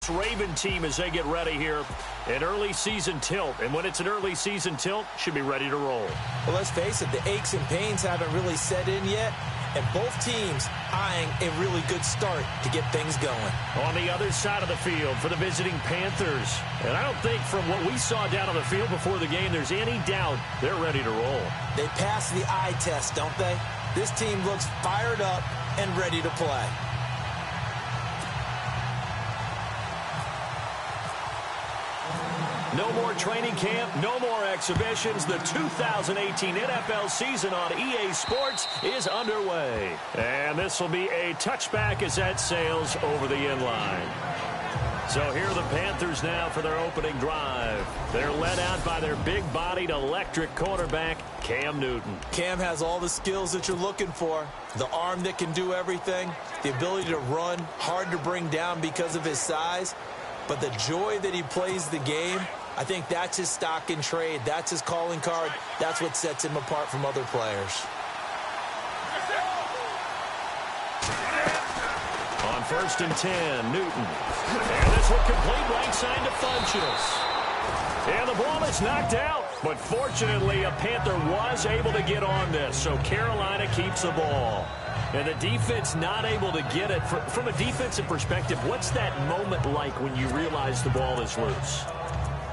this Raven team as they get ready here. An early season tilt, and when it's an early season tilt, should be ready to roll. Well, let's face it, the aches and pains haven't really set in yet, and both teams eyeing a really good start to get things going. On the other side of the field for the visiting Panthers, and I don't think from what we saw down on the field before the game there's any doubt they're ready to roll. They passed the eye test, don't they? This team looks fired up and ready to play. No more training camp, no more exhibitions. The 2018 NFL season on EA Sports is underway. And this will be a touchback as that sails over the inline. So here are the Panthers now for their opening drive. They're led out by their big-bodied electric quarterback, Cam Newton. Cam has all the skills that you're looking for. The arm that can do everything, the ability to run, hard to bring down because of his size. But the joy that he plays the game, I think that's his stock in trade. That's his calling card. That's what sets him apart from other players. On 1st and 10, Newton. And this will complete right side to Funchess. And the ball is knocked out. But fortunately, a Panther was able to get on this. So Carolina keeps the ball. And the defense not able to get it. From a defensive perspective, what's that moment like when you realize the ball is loose?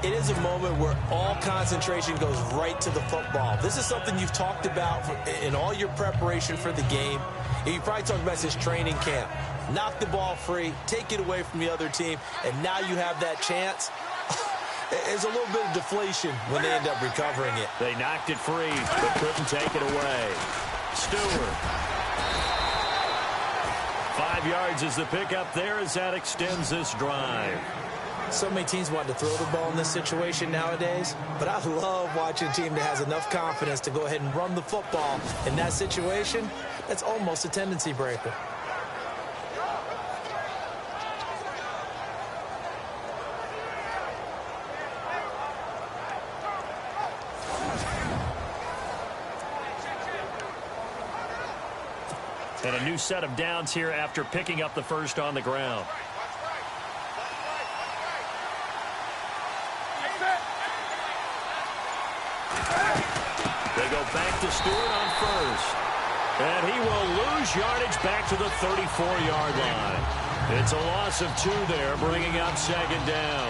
It is a moment where all concentration goes right to the football. This is something you've talked about in all your preparation for the game. And you probably talked about this training camp. Knock the ball free, take it away from the other team, and now you have that chance. There's a little bit of deflation when they end up recovering it. They knocked it free, but couldn't take it away. Stewart. 5 yards is the pickup there as that extends this drive. So many teams want to throw the ball in this situation nowadays, but I love watching a team that has enough confidence to go ahead and run the football. In that situation, that's almost a tendency breaker. And a new set of downs here after picking up the first on the ground. They go back to Stewart on 1st. And he will lose yardage back to the 34-yard line. It's a loss of 2 there, bringing up 2nd down.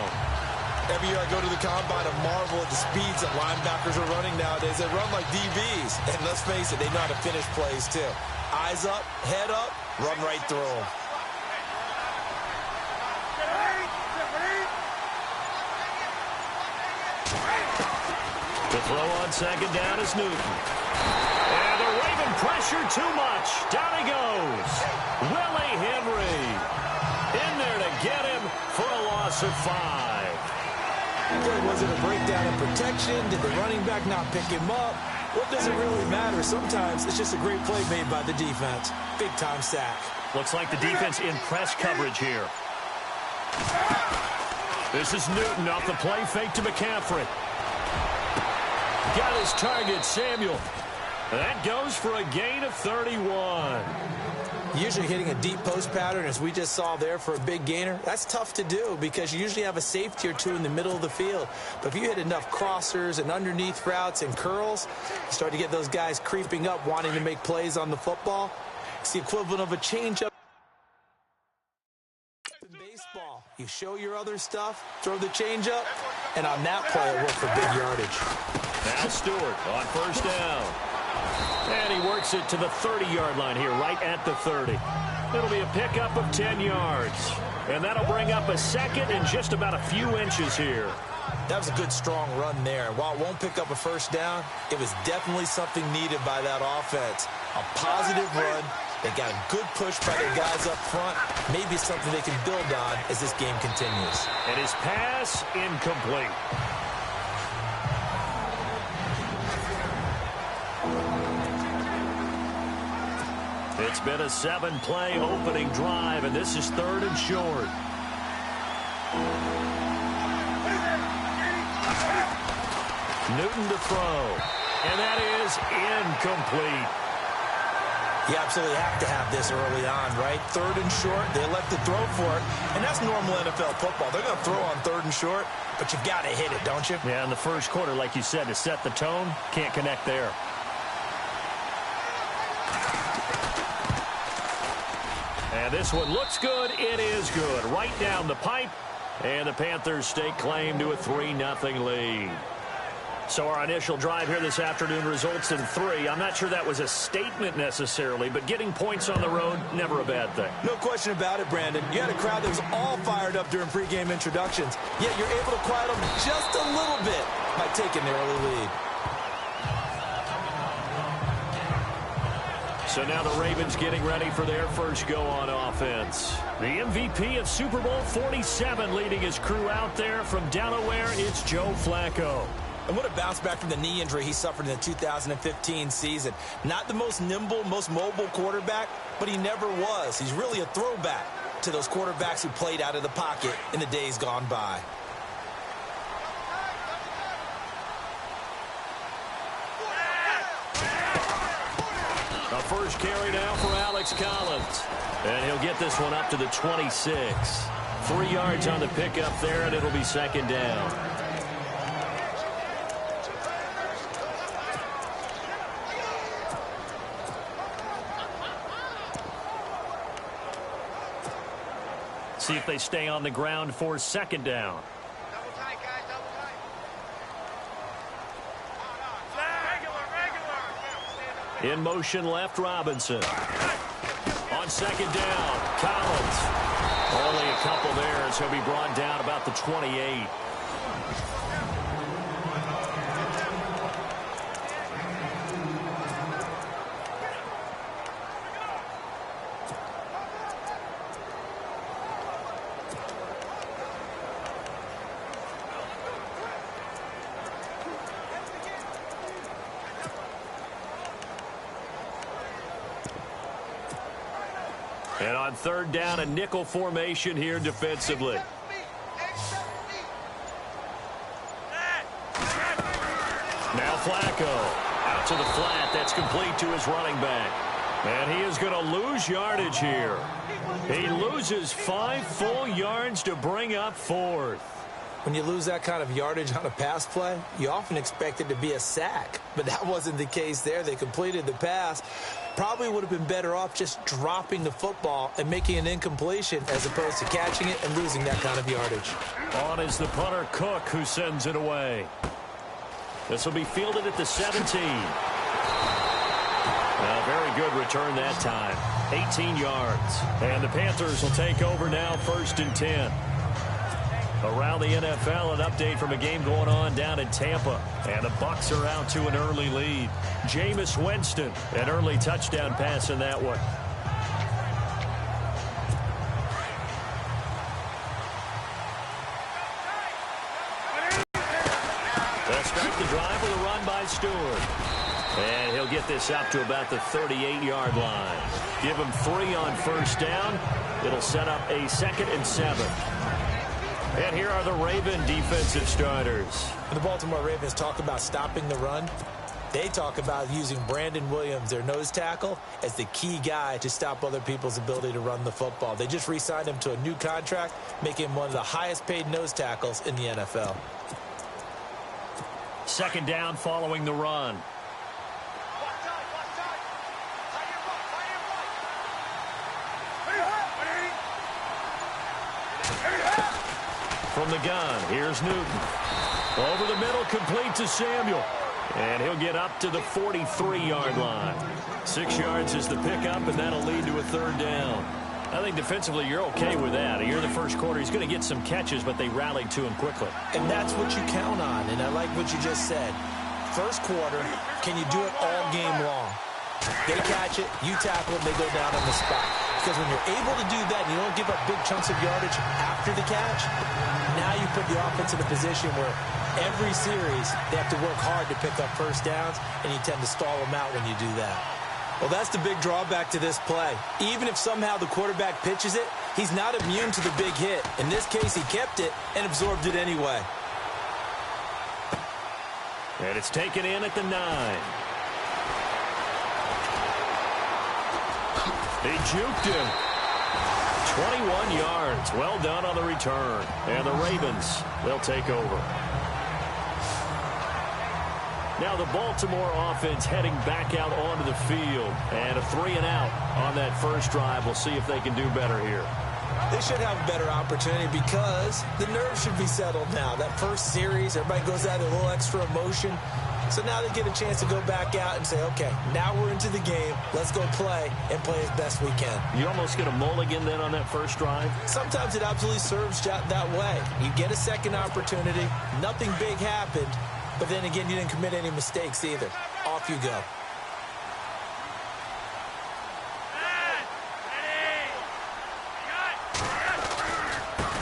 Every year I go to the combine and marvel at the speeds that linebackers are running nowadays. They run like DBs. And let's face it, they know how to finish plays too. Eyes up, head up, run right through them. The throw on 2nd down is Newton. And the Raven pressure too much. Down he goes. Willie Henry in there to get him for a loss of 5. Was it a breakdown in protection? Did the running back not pick him up? What does it really matter? Sometimes it's just a great play made by the defense. Big-time sack. Looks like the defense in press coverage here. This is Newton off the play fake to McCaffrey. Got his target, Samuel. That goes for a gain of 31. Usually hitting a deep post pattern, as we just saw there, for a big gainer, that's tough to do because you usually have a safety or two in the middle of the field. But if you hit enough crossers and underneath routes and curls, you start to get those guys creeping up, wanting to make plays on the football. It's the equivalent of a changeup in baseball. You show your other stuff, throw the changeup, and on that play, it worked for big yardage. Now Stewart on 1st down. And he works it to the 30-yard line here, right at the 30. It'll be a pickup of 10 yards. And that'll bring up a 2nd and just about a few inches here. That was a good, strong run there. While it won't pick up a 1st down, it was definitely something needed by that offense. A positive run. They got a good push by their guys up front. Maybe something they can build on as this game continues. And his pass incomplete. It's been a 7-play opening drive, and this is 3rd and short. Newton to throw, and that is incomplete. You absolutely have to have this early on, right? 3rd and short, they elect to throw for it, and that's normal NFL football. They're going to throw on 3rd and short, but you've got to hit it, don't you? Yeah, in the first quarter, like you said, to set the tone, can't connect there. And this one looks good. It is good. Right down the pipe, and the Panthers stake claim to a 3-0 lead. So our initial drive here this afternoon results in 3. I'm not sure that was a statement necessarily, but getting points on the road, never a bad thing. No question about it, Brandon. You had a crowd that was all fired up during pregame introductions, yet you're able to quiet them just a little bit by taking the early lead. So now the Ravens getting ready for their first go on offense. The MVP of Super Bowl 47 leading his crew out there from Delaware, it's Joe Flacco. And what a bounce back from the knee injury he suffered in the 2015 season. Not the most nimble, most mobile quarterback, but he never was. He's really a throwback to those quarterbacks who played out of the pocket in the days gone by. A first carry now for Alex Collins. And he'll get this one up to the 26. 3 yards on the pickup there, and it'll be 2nd down. See if they stay on the ground for 2nd down. Double tight, guys, double tight. In motion left, Robinson. On 2nd down, Collins. Only a couple there as he'll be brought down about the 28. And on 3rd down, a nickel formation here defensively. Now Flacco out to the flat. That's complete to his running back. And he is going to lose yardage here. He loses 5 full yards to bring up 4th. When you lose that kind of yardage on a pass play, you often expect it to be a sack. But that wasn't the case there. They completed the pass. Probably would have been better off just dropping the football and making an incompletion as opposed to catching it and losing that kind of yardage. On is the punter, Cook, who sends it away. This will be fielded at the 17. A very good return that time. 18 yards. And the Panthers will take over now, 1st and 10. Around the NFL, an update from a game going on down in Tampa. And the Bucs are out to an early lead. Jameis Winston, an early touchdown pass in that one. They'll start the drive with a run by Stewart. And he'll get this up to about the 38-yard line. Give him 3 on 1st down. It'll set up a 2nd and 7. And here are the Raven defensive starters. When the Baltimore Ravens talk about stopping the run, they talk about using Brandon Williams, their nose tackle, as the key guy to stop other people's ability to run the football. They just re-signed him to a new contract, making him one of the highest-paid nose tackles in the NFL. 2nd down following the run. From the gun, here's Newton. Over the middle, complete to Samuel. And he'll get up to the 43-yard line. 6 yards is the pickup, and that'll lead to a 3rd down. I think defensively you're okay with that. Here in the first quarter, he's going to get some catches, but they rallied to him quickly. And that's what you count on, and I like what you just said. First quarter, can you do it all game long? They catch it, you tackle them, they go down on the spot. Because when you're able to do that and you don't give up big chunks of yardage after the catch, now you put the offense in a position where every series they have to work hard to pick up 1st downs, and you tend to stall them out when you do that. Well, that's the big drawback to this play. Even if somehow the quarterback pitches it, he's not immune to the big hit. In this case, he kept it and absorbed it anyway. And it's taken in at the 9. He juked him. 21 yards. Well done on the return. And the Ravens, they'll take over. Now the Baltimore offense heading back out onto the field. And a 3-and-out on that first drive. We'll see if they can do better here. They should have a better opportunity because the nerves should be settled now. That first series, everybody goes out with a little extra emotion. So now they get a chance to go back out and say, okay, now we're into the game. Let's go play and play as best we can. You almost get a mulligan then on that first drive? Sometimes it absolutely serves that way. You get a second opportunity. Nothing big happened. But then again, you didn't commit any mistakes either. Off you go.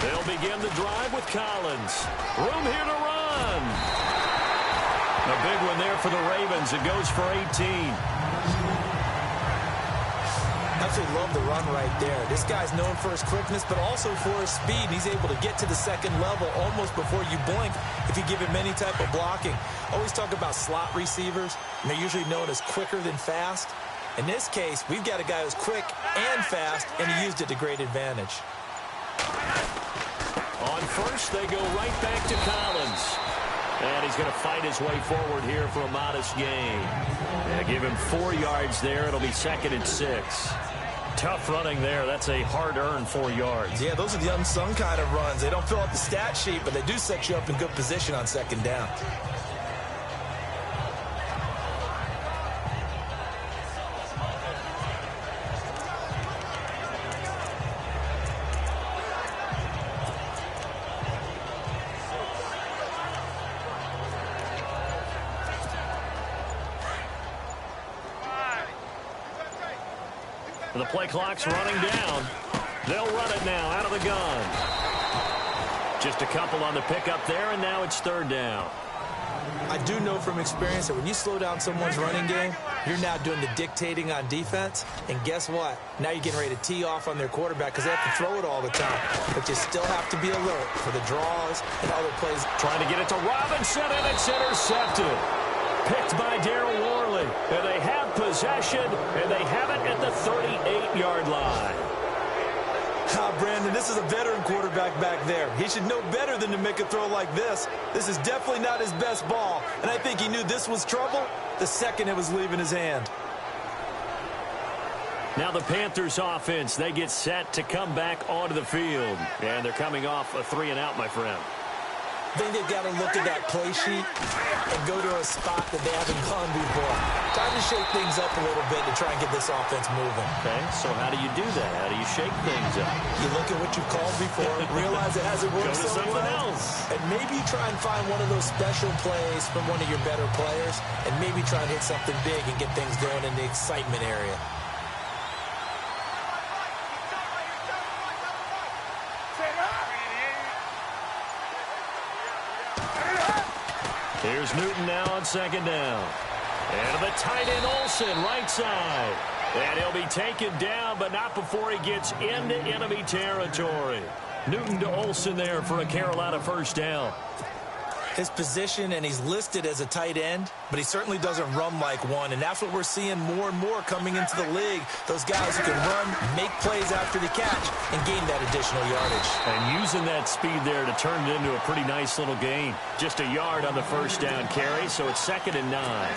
They'll begin the drive with Collins. Room here to run. A big one there for the Ravens. It goes for 18. Absolutely love the run right there. This guy's known for his quickness, but also for his speed. He's able to get to the second level almost before you blink if you give him any type of blocking. Always talk about slot receivers, and they're usually known as quicker than fast. In this case, we've got a guy who's quick and fast, and he used it to great advantage. On first, they go right back to Collins. And he's going to fight his way forward here for a modest gain. Yeah, give him 4 yards there. It'll be 2nd and 6. Tough running there. That's a hard-earned 4 yards. Yeah, those are the unsung kind of runs. They don't fill out the stat sheet, but they do set you up in good position on second down. The play clock's running down. They'll run it now out of the gun. Just a couple on the pickup there, and now it's 3rd down. I do know from experience that when you slow down someone's running game, you're now doing the dictating on defense. And guess what? Now you're getting ready to tee off on their quarterback because they have to throw it all the time. But you still have to be alert for the draws and other plays. Trying to get it to Robinson, and it's intercepted. Picked by Darryl Worley. And they have possession, and they have it at the 38-yard line. Brandon, this is a veteran quarterback back there. He should know better than to make a throw like this. This is definitely not his best ball, and I think he knew this was trouble the second it was leaving his hand. Now the Panthers offense, they get set to come back onto the field. And they're coming off a 3-and-out, my friend. I think they've got to look at that play sheet and go to a spot that they haven't gone before. Time to shake things up a little bit to try and get this offense moving. Okay, so how do you do that? How do you shake things up? You look at what you've called before, realize it hasn't worked so well, and maybe try and find one of those special plays from one of your better players, and maybe try and hit something big and get things going in the excitement area. Here's Newton now on 2nd down. And the tight end Olsen, right side. And he'll be taken down, but not before he gets into enemy territory. Newton to Olsen there for a Carolina first down. His position, and he's listed as a tight end, but he certainly doesn't run like one, and that's what we're seeing more and more coming into the league. Those guys who can run, make plays after the catch, and gain that additional yardage. And using that speed there to turn it into a pretty nice little gain. Just a yard on the first down carry, so it's 2nd and 9.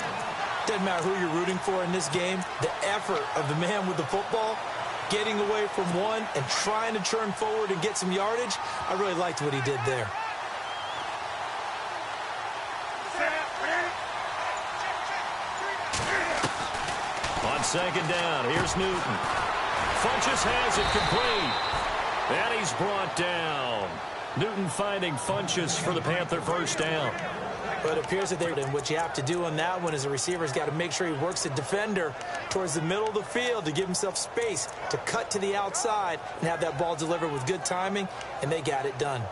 Doesn't matter who you're rooting for in this game, the effort of the man with the football, getting away from one and trying to turn forward and get some yardage, I really liked what he did there. On 2nd down, here's Newton. Funchess has it complete. And he's brought down. Newton finding Funchess for the Panther first down. But it appears that what you have to do on that one is the receiver's got to make sure he works the defender towards the middle of the field to give himself space to cut to the outside and have that ball delivered with good timing, and they got it done.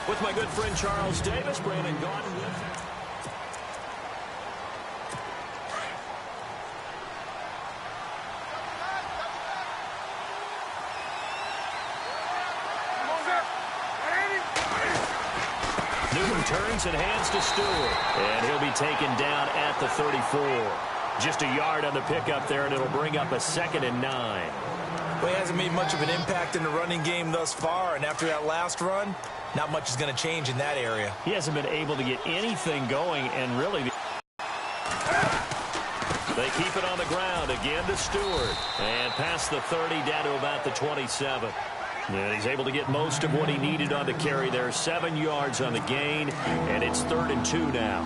With my good friend Charles Davis, Brandon Gaudin with. turns and hands to Stewart. And he'll be taken down at the 34. Just a yard on the pickup there, and it'll bring up a 2nd and 9. Well, he hasn't made much of an impact in the running game thus far, and after that last run, not much is going to change in that area. He hasn't been able to get anything going, and really they keep it on the ground again to Stewart. And past the 30 down to about the 27. And he's able to get most of what he needed on the carry there. 7 yards on the gain, and it's 3rd and 2 now.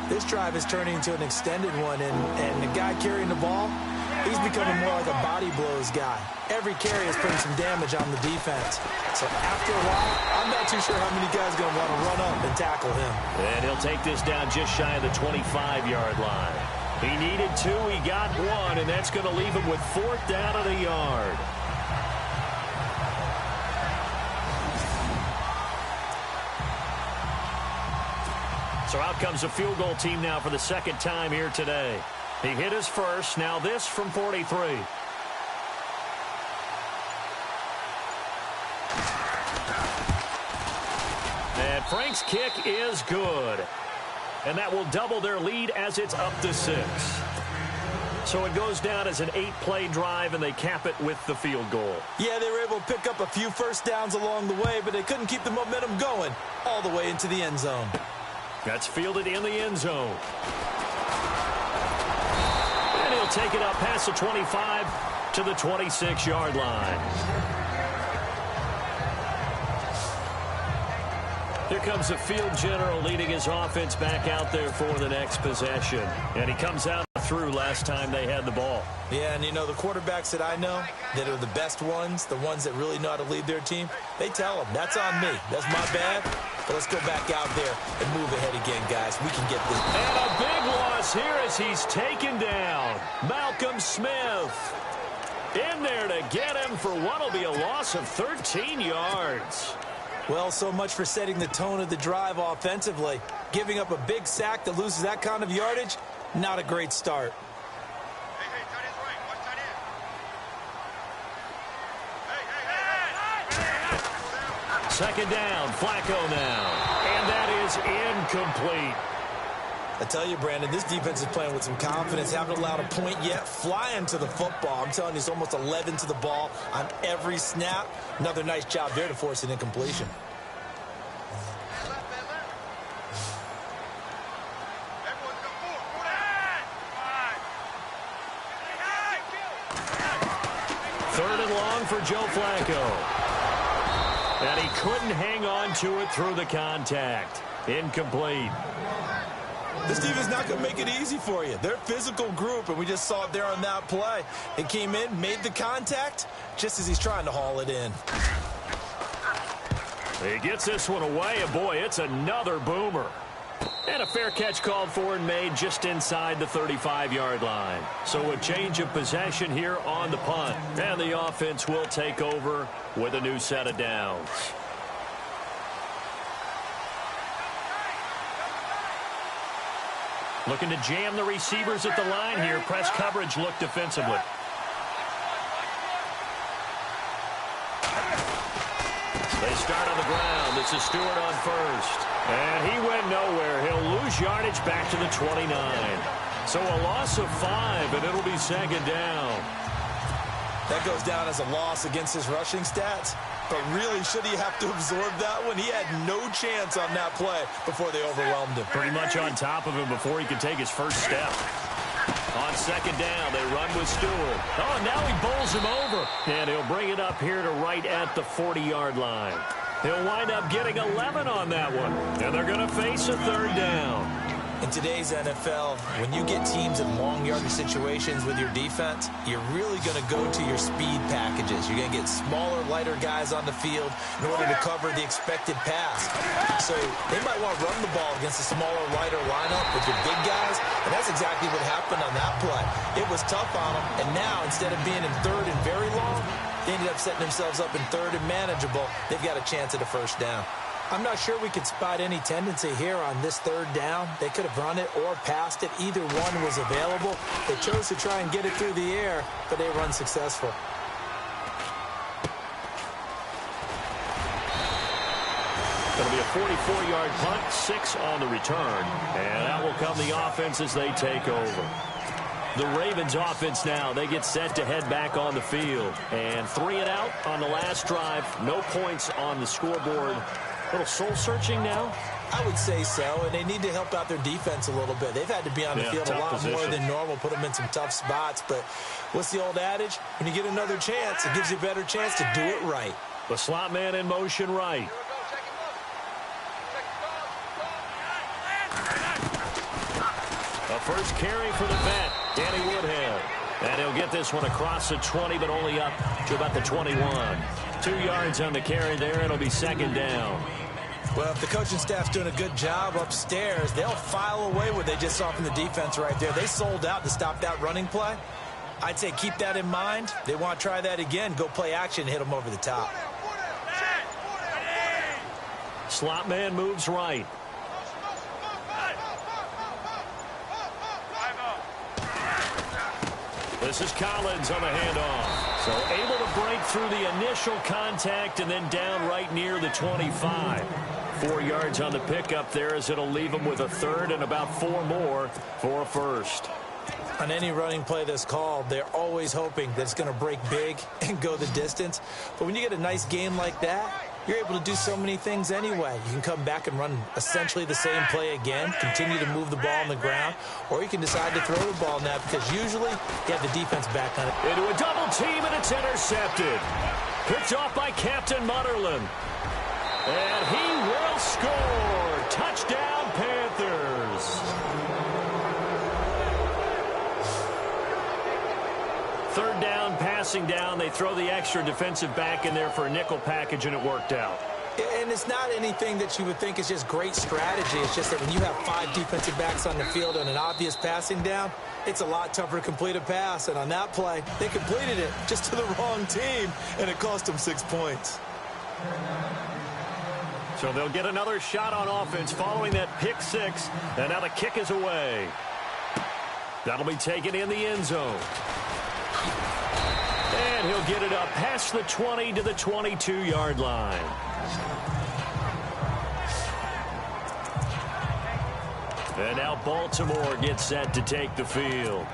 This drive is turning into an extended one, and the guy carrying the ball, he's becoming more like a body blows guy. Every carry is putting some damage on the defense. So after a while, I'm not too sure how many guys are going to want to run up and tackle him. And he'll take this down just shy of the 25-yard line. He needed 2, he got 1, and that's going to leave him with 4th down at a yard. So out comes the field goal team now for the 2nd time here today. He hit his first. Now this from 43. And Frank's kick is good. And that will double their lead as it's up to 6. So it goes down as an 8-play drive, and they cap it with the field goal. Yeah, they were able to pick up a few first downs along the way, but they couldn't keep the momentum going all the way into the end zone. That's fielded in the end zone. And he'll take it up past the 25 to the 26-yard line. Here comes the field general leading his offense back out there for the next possession. And he comes out through last time they had the ball. Yeah, and you know, the quarterbacks that I know that are the best ones, the ones that really know how to lead their team, they tell them, that's on me. That's my bad. But let's go back out there and move ahead again, guys. We can get this. And a big loss here as he's taken down. Malcolm Smith in there to get him for what will be a loss of 13 yards. Well, so much for setting the tone of the drive offensively. Giving up a big sack that loses that kind of yardage, not a great start. Hey, tight end's right. Watch tight end. Hey. 2nd down, Flacco now. And that is incomplete. I tell you, Brandon, this defense is playing with some confidence. Haven't allowed a point yet. Flying to the football. I'm telling you, it's almost 11 to the ball on every snap. Another nice job there to force an incompletion. Everyone come forward. 3rd and long for Joe Flacco. And he couldn't hang on to it through the contact. Incomplete. This defense not going to make it easy for you. They're a physical group, and we just saw it there on that play. It came in, made the contact, just as he's trying to haul it in. He gets this one away, and boy, it's another boomer. And a fair catch called for and made just inside the 35-yard line. So a change of possession here on the punt. And the offense will take over with a new set of downs. Looking to jam the receivers at the line here. Press coverage look defensively. They start on the ground. This is Stewart on first. And he went nowhere. He'll lose yardage back to the 29. So a loss of 5, and it'll be 2nd down. That goes down as a loss against his rushing stats. But really, should he have to absorb that one? He had no chance on that play before they overwhelmed him. Pretty much on top of him before he could take his first step. On 2nd down, they run with Stewart. Oh, now he bowls him over. And he'll bring it up here to right at the 40-yard line. He'll wind up getting 11 on that one. And they're going to face a 3rd down. In today's NFL, when you get teams in long yardage situations with your defense, you're really going to go to your speed packages. You're going to get smaller, lighter guys on the field in order to cover the expected pass. So they might want to run the ball against a smaller, lighter lineup with your big guys, and that's exactly what happened on that play. It was tough on them, and now instead of being in 3rd and very long, they ended up setting themselves up in 3rd and manageable. They've got a chance at a first down. I'm not sure we could spot any tendency here on this 3rd down. They could have run it or passed it. Either one was available. They chose to try and get it through the air, but they were unsuccessful. It'll be a 44-yard punt, 6 on the return. And out will come the offense as they take over. The Ravens offense now, they get set to head back on the field. And 3 and out on the last drive. No points on the scoreboard. A little soul-searching now? I would say so, and they need to help out their defense a little bit. They've had to be on the field a lot more than normal, put them in some tough spots. But what's the old adage? When you get another chance, it gives you a better chance to do it right. The slot man in motion right. A first carry for the vet, Danny Woodhead. And he'll get this one across the 20, but only up to about the 21. 2 yards on the carry there, and it'll be second down. Well, if the coaching staff's doing a good job upstairs, they'll file away what they just saw from the defense right there. They sold out to stop that running play. I'd say keep that in mind. They want to try that again. Go play action, hit them over the top. Slot man moves right. This is Collins on the handoff. So able to break through the initial contact and then down right near the 25. 4 yards on the pickup there as it'll leave him with a third and about 4 more for a first. On any running play that's called, they're always hoping that it's going to break big and go the distance. But when you get a nice game like that, you're able to do so many things anyway. You can come back and run essentially the same play again, continue to move the ball on the ground, or you can decide to throw the ball now because usually you have the defense back on it. Into a double team, and it's intercepted. Picked off by Captain Mutterlin. And he will score. Touchdown, Panthers. Third down, passing down. They throw the extra defensive back in there for a nickel package, and it worked out. And it's not anything that you would think is just great strategy. It's just that when you have 5 defensive backs on the field on an obvious passing down, it's a lot tougher to complete a pass. And on that play, they completed it just to the wrong team, and it cost them 6 points. So they'll get another shot on offense following that pick 6. And now the kick is away. That'll be taken in the end zone. And he'll get it up past the 20 to the 22-yard line. And now Baltimore gets set to take the field.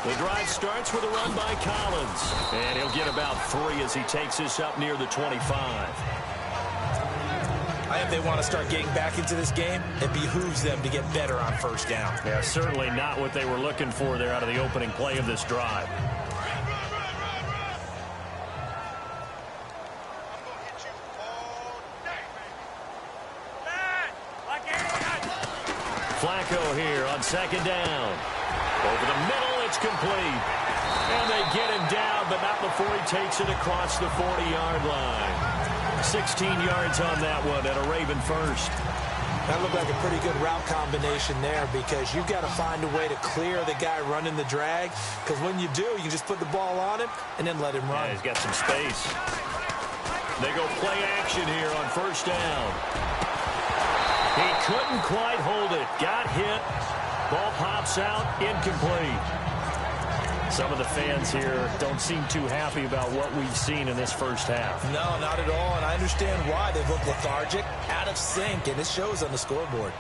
The drive starts with a run by Collins. And he'll get about 3 as he takes this up near the 25. I think they want to start getting back into this game. It behooves them to get better on first down. Yeah, certainly not what they were looking for there out of the opening play of this drive. Flacco here on second down. Over the middle, it's complete. And they get him down, but not before he takes it across the 40-yard line. 16 yards on that one at a Raven first. That looked like a pretty good route combination there because you've got to find a way to clear the guy running the drag. Because when you do, you just put the ball on him and then let him run. Yeah, he's got some space. They go play action here on first down. He couldn't quite hold it. Got hit. Ball pops out, incomplete. Some of the fans here don't seem too happy about what we've seen in this first half. No, not at all, and I understand why. They look lethargic, out of sync, and it shows on the scoreboard.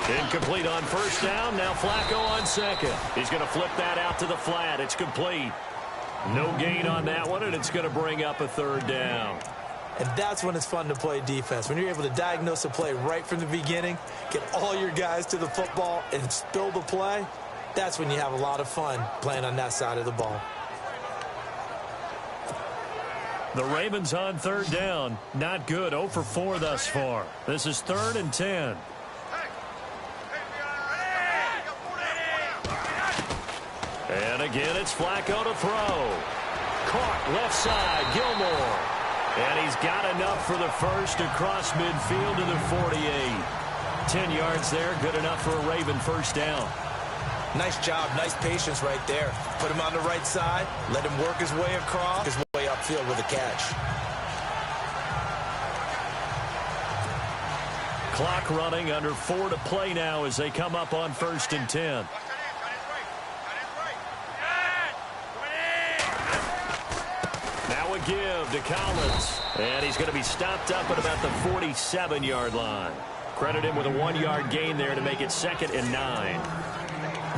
Incomplete on first down. Now Flacco on second. He's going to flip that out to the flat. It's complete. No gain on that one, and it's going to bring up a third down. And that's when it's fun to play defense. When you're able to diagnose a play right from the beginning, get all your guys to the football, and spill the play, that's when you have a lot of fun playing on that side of the ball. The Ravens on third down. Not good. 0 for 4 thus far. This is 3rd and 10. And again, it's Flacco to throw. Caught left side, Gilmore. And he's got enough for the first across midfield to the 48. 10 yards there, good enough for a Raven first down. Nice job, nice patience right there. Put him on the right side, let him work his way across, his way upfield with a catch. Clock running, under 4 to play now as they come up on 1st and 10. Now a give to Collins. And he's going to be stopped up at about the 47-yard line. Credit him with a 1-yard gain there to make it 2nd and 9.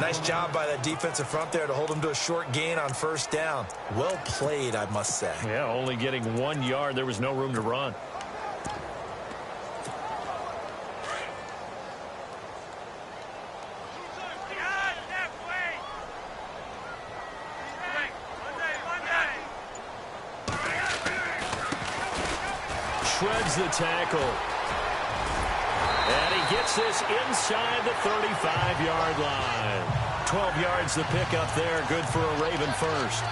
Nice job by that defensive front there to hold him to a short gain on 1st down. Well played, I must say. Yeah, only getting 1 yard. There was no room to run. Shreds the tackle. And he gets this inside the 35-yard line. 12 yards the pickup there. Good for a Raven first.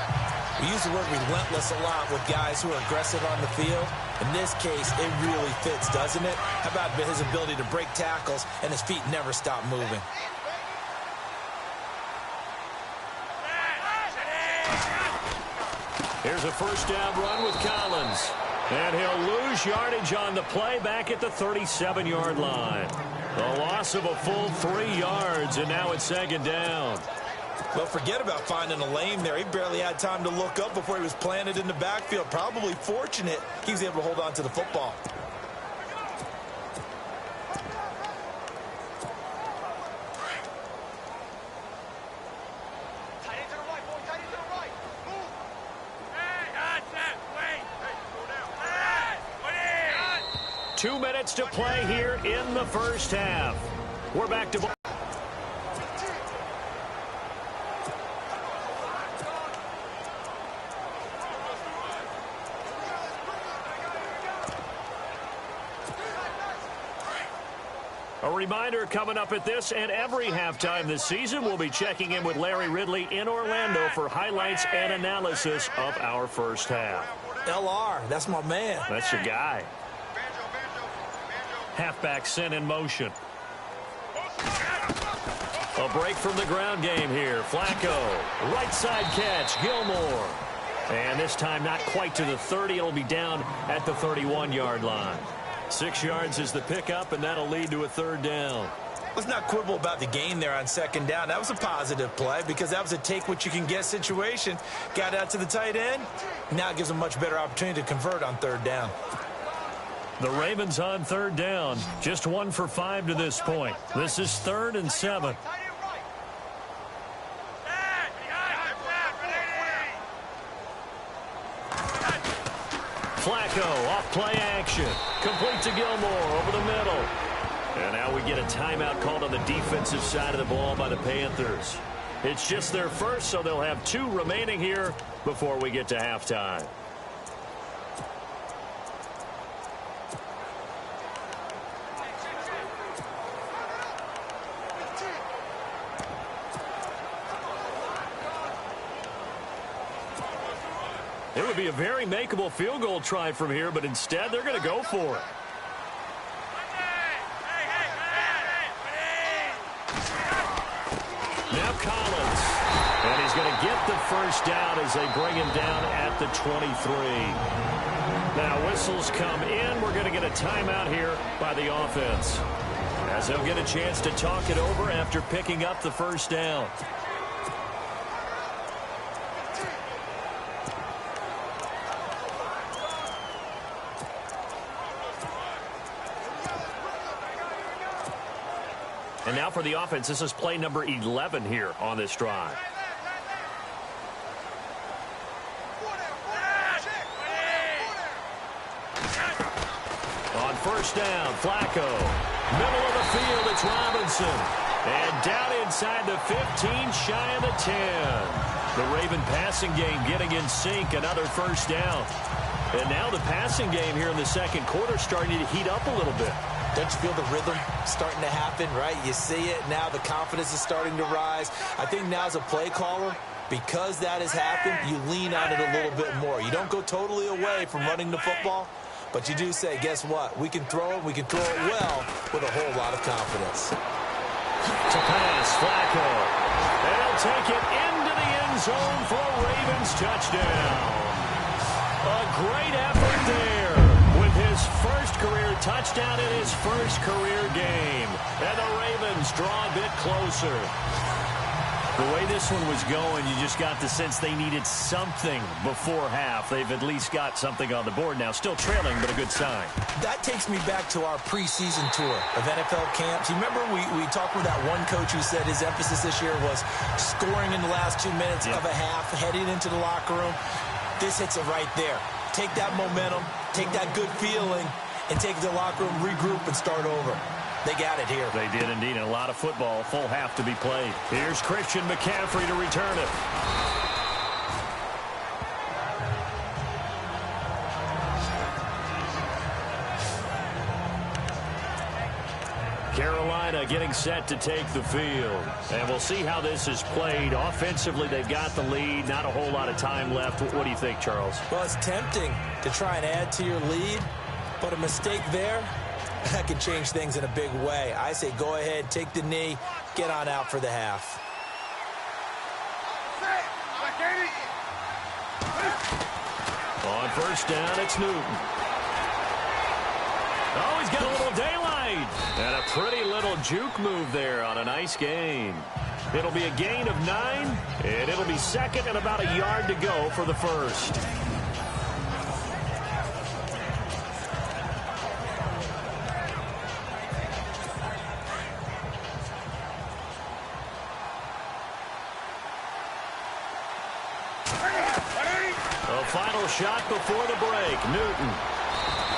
We use the word relentless a lot with guys who are aggressive on the field. In this case, it really fits, doesn't it? How about his ability to break tackles and his feet never stop moving? Here's a 1st down run with Collins. And he'll lose yardage on the play back at the 37-yard line. The loss of a full 3 yards, and now it's 2nd down. Well, forget about finding a lane there. He barely had time to look up before he was planted in the backfield. Probably fortunate he was able to hold on to the football. Tight end to the right, boy. Tight end to the right. Move. 2 minutes to play here in the 1st half. We're back to... A reminder coming up at this and every halftime this season, we'll be checking in with Larry Ridley in Orlando for highlights and analysis of our 1st half. LR, that's my man. That's your guy. Halfback sent in motion. A break from the ground game here. Flacco, right side catch, Gilmore. And this time not quite to the 30. It'll be down at the 31-yard line. 6 yards is the pickup, and that'll lead to a 3rd down. Let's not quibble about the gain there on 2nd down. That was a positive play because that was a take-what-you-can-get situation. Got out to the tight end. Now it gives a much better opportunity to convert on 3rd down. The Ravens on 3rd down. Just 1 for 5 to this point. This is 3rd and 7. Flacco off play action. Complete to Gilmore over the middle. And now we get a timeout called on the defensive side of the ball by the Panthers. It's just their first, so they'll have 2 remaining here before we get to halftime. It would be a very makeable field goal try from here, but instead they're going to go for it. Now Collins. And he's going to get the 1st down as they bring him down at the 23. Now whistles come in. We're going to get a timeout here by the offense, as they'll get a chance to talk it over after picking up the 1st down. And now for the offense, this is play number 11 here on this drive. On 1st down, Flacco. Middle of the field, it's Robinson. And down inside the 15, shy of the 10. The Raven passing game getting in sync, another 1st down. And now the passing game here in the 2nd quarter starting to heat up a little bit. Don't you feel the rhythm starting to happen, right? You see it. Now the confidence is starting to rise. I think now as a play caller, because that has happened, you lean on it a little bit more. You don't go totally away from running the football, but you do say, guess what? We can throw it. We can throw it well with a whole lot of confidence. To pass, Flacco. take it into the end zone for a Ravens touchdown. A great effort there with his first career touchdown in his first career game. And the Ravens draw a bit closer. The way this one was going, you just got the sense they needed something before half. They've at least got something on the board now. Still trailing, but a good sign. That takes me back to our preseason tour of NFL camps. You remember we talked with that one coach who said his emphasis this year was scoring in the last 2 minutes of a half, heading into the locker room. This hits it right there. Take that momentum, take that good feeling, and take it to the locker room, regroup, and start over. They got it here. They did indeed, and a lot of football, full half to be played. Here's Christian McCaffrey to return it. Carolina getting set to take the field. And we'll see how this is played. Offensively, they've got the lead. Not a whole lot of time left. What do you think, Charles? Well, it's tempting to try and add to your lead, but a mistake there, that could change things in a big way. I say go ahead, take the knee, get on out for the half. On first down, it's Newton. Oh, he's got a little daylight. And a pretty little juke move there on a nice gain. It'll be a gain of 9, and it'll be second and about a yard to go for the first. Final shot before the break. Newton.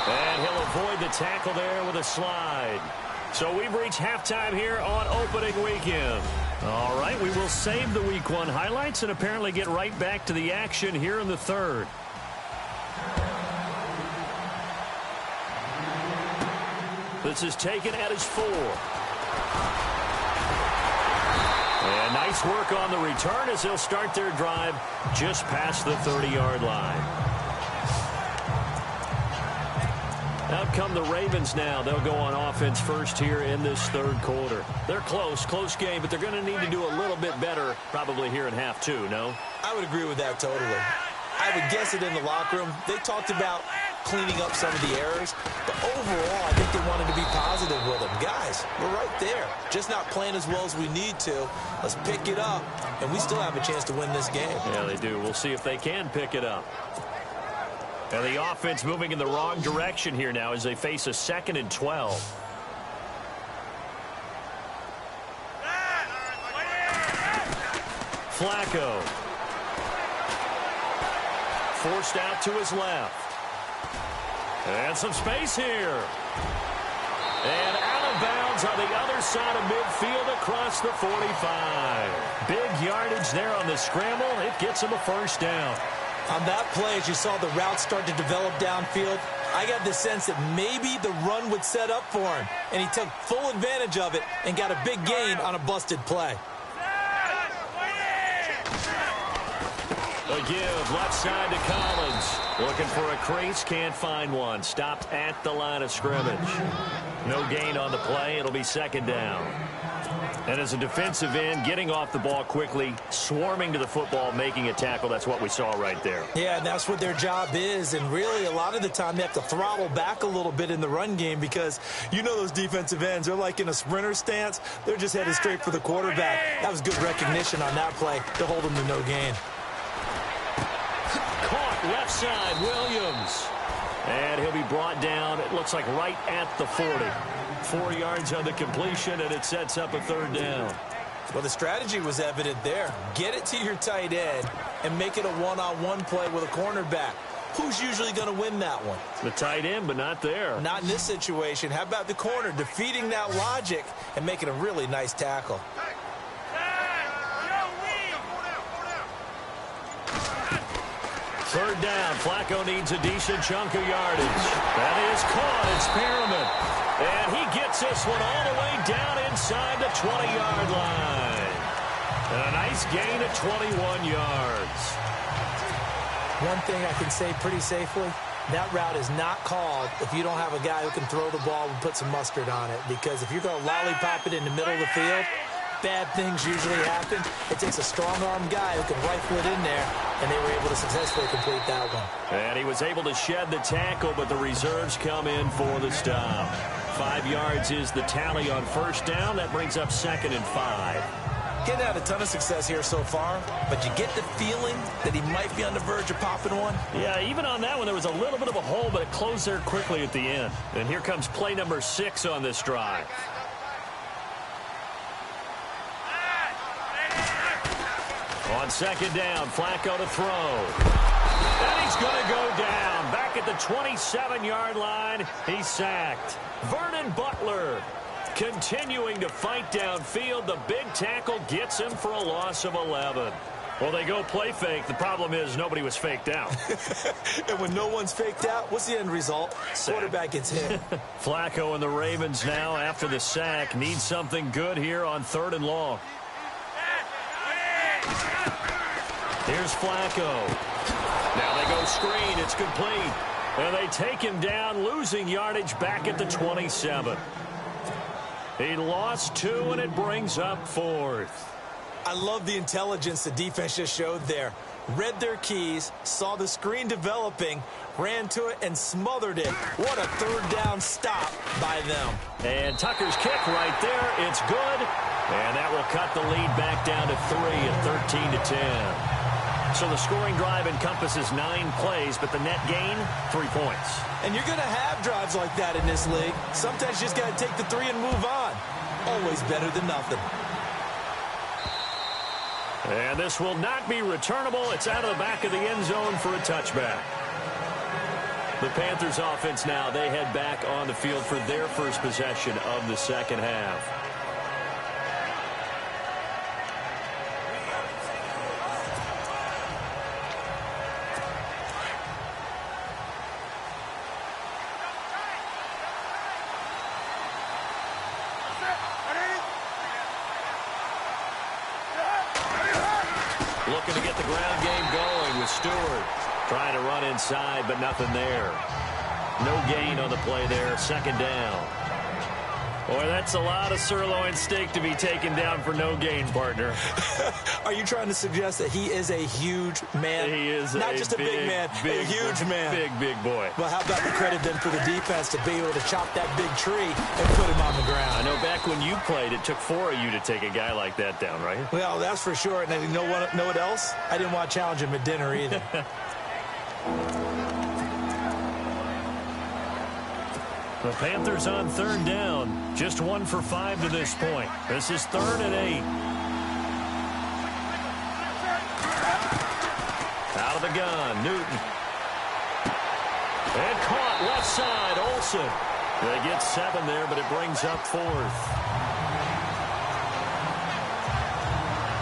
And he'll avoid the tackle there with a slide. So we've reached halftime here on opening weekend. All right, we will save the Week 1 highlights and apparently get right back to the action here in the third. This is taken at his 4. And nice work on the return as they'll start their drive just past the 30-yard line. Out come the Ravens now. They'll go on offense first here in this third quarter. They're close game, but they're going to need to do a little bit better probably here in half 2, no? I would agree with that totally. I would guess it in the locker room. They talked about cleaning up some of the errors, but overall, I think they wanted to be positive with them. Guys, we're right there. Just not playing as well as we need to. Let's pick it up, and we still have a chance to win this game. Yeah, they do. We'll see if they can pick it up. And the offense moving in the wrong direction here now as they face a 2nd and 12. Flacco. Forced out to his left. And some space here. And out of bounds on the other side of midfield across the 45. Big yardage there on the scramble. It gets him a first down. On that play, as you saw the route start to develop downfield, I got the sense that maybe the run would set up for him. And he took full advantage of it and got a big gain on a busted play. A give left side to Collins. Looking for a crease, can't find one. Stopped at the line of scrimmage. No gain on the play. It'll be second down. And as a defensive end, getting off the ball quickly, swarming to the football, making a tackle. That's what we saw right there. Yeah, and that's what their job is. And really, a lot of the time, they have to throttle back a little bit in the run game because you know those defensive ends, they're like in a sprinter stance. They're just headed straight for the quarterback. That was good recognition on that play to hold them to no gain. Caught left side, Williams. And he'll be brought down, it looks like right at the 40. 4 yards on the completion, and it sets up a third down. Well, the strategy was evident there. Get it to your tight end and make it a one-on-one play with a cornerback. Who's usually going to win that one? The tight end, but not there. Not in this situation. How about the corner defeating that logic and making a really nice tackle? Third down. Flacco needs a decent chunk of yardage. That is caught. It's Perriman. And he gets this one all the way down inside the 20-yard line. And a nice gain of 21 yards. One thing I can say pretty safely, that route is not called if you don't have a guy who can throw the ball and put some mustard on it. Because if you're going to lollipop it in the middle of the field, bad things usually happen. It takes a strong-arm guy who can rifle it in there, and they were able to successfully complete that one. And he was able to shed the tackle, but the reserves come in for the stop. 5 yards is the tally on first down. That brings up 2nd and 5. Getting out a ton of success here so far, but you get the feeling that he might be on the verge of popping one. Yeah, even on that one, there was a little bit of a hole, but it closed there quickly at the end. And here comes play number 6 on this drive. On 2nd down, Flacco to throw. And he's going to go down. Back at the 27-yard line, he's sacked. Vernon Butler continuing to fight downfield. The big tackle gets him for a loss of 11. Well, they go play fake. The problem is nobody was faked out. And when no one's faked out, what's the end result? Quarterback gets hit. Flacco and the Ravens now, after the sack, need something good here on 3rd and long. Here's Flacco. Now they go screen. It's complete. And they take him down, losing yardage back at the 27. He lost 2, and it brings up 4th. I love the intelligence the defense just showed there. Read their keys, saw the screen developing, ran to it, and smothered it. What a 3rd down stop by them. And Tucker's kick right there. It's good. And that will cut the lead back down to 3 at 13-10. So the scoring drive encompasses 9 plays, but the net gain, 3 points. And you're going to have drives like that in this league. Sometimes you just got to take the 3 and move on. Always better than nothing. And this will not be returnable. It's out of the back of the end zone for a touchback. The Panthers offense now, they head back on the field for their first possession of the second half. Looking to get the ground game going with Stewart. Trying to run inside, but nothing there. No gain on the play there. 2nd down. Boy, that's a lot of sirloin steak to be taken down for no gain, partner. Are you trying to suggest that he is a huge man? He is not just a big man, a huge man. Big boy. Well, how about the credit then for the defense to be able to chop that big tree and put him on the ground? I know back when you played, it took 4 of you to take a guy like that down, right? Well, that's for sure. And you know what else? I didn't want to challenge him at dinner either. The Panthers on 3rd down. Just 1 for 5 to this point. This is 3rd and 8. Out of the gun, Newton. And caught left side, Olsen. They get 7 there, but it brings up 4th.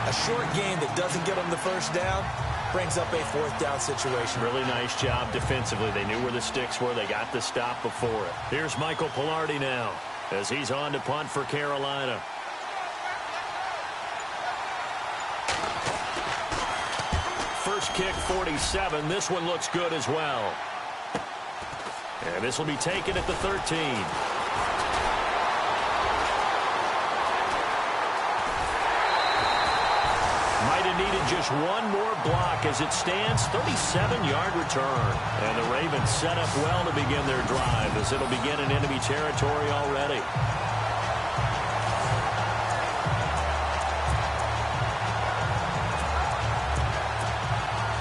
A short game that doesn't get them the first down brings up a 4th down situation. Really nice job defensively. They knew where the sticks were. They got the stop before it. Here's Michael Pilardi now as he's on to punt for Carolina. First kick, 47. This one looks good as well. And this will be taken at the 13. Might have needed just one more block as it stands. 37-yard return. And the Ravens set up well to begin their drive as it'll begin in enemy territory already.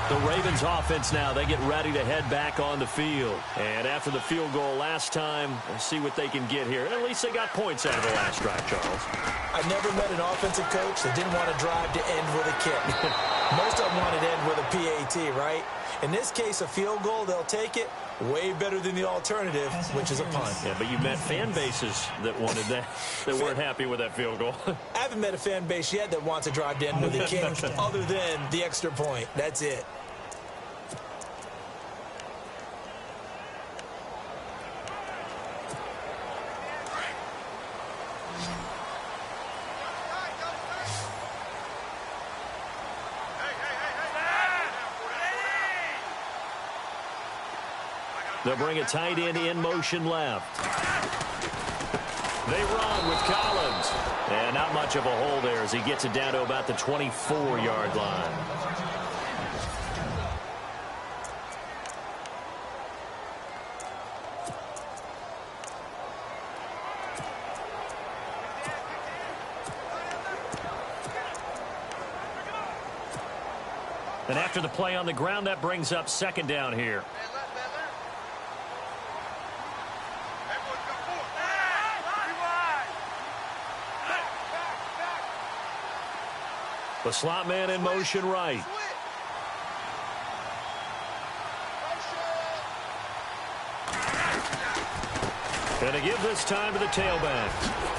The Ravens offense now, they get ready to head back on the field. And after the field goal last time, let's see what they can get here. At least they got points out of the last drive, Charles. I never met an offensive coach that didn't want to drive to end with a kick. Most of them wanted to end with a PAT, right? In this case, a field goal, they'll take it. Way better than the alternative, which is a punt. Yeah, but you met fan bases that wanted that, that weren't happy with that field goal. I haven't met a fan base yet that wants to drive to end with a kick other than the extra point. That's it. They'll bring a tight end in motion left. They run with Collins. And not much of a hole there as he gets it down to about the 24-yard line. And after the play on the ground, that brings up second down here. The slot man in motion right. And to give this time to the tailback.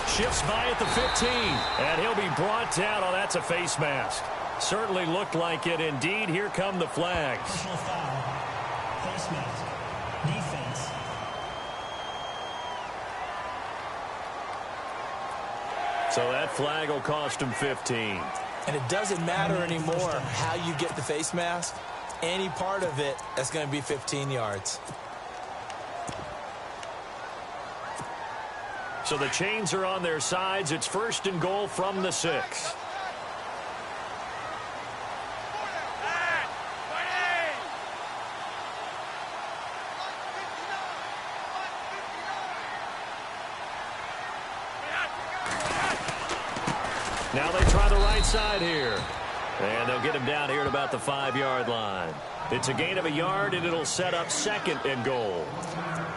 Shifts by at the 15. And he'll be brought down. Oh, that's a face mask. Certainly looked like it. Indeed, here come the flags. Personal foul. Face mask. Defense. So that flag will cost him 15. And it doesn't matter anymore how you get the face mask. Any part of it, that's going to be 15 yards. So the chains are on their sides. It's first and goal from the 6. Now they try the right side here. And they'll get him down here at about the 5-yard line. It's a gain of a yard, and it'll set up second and goal.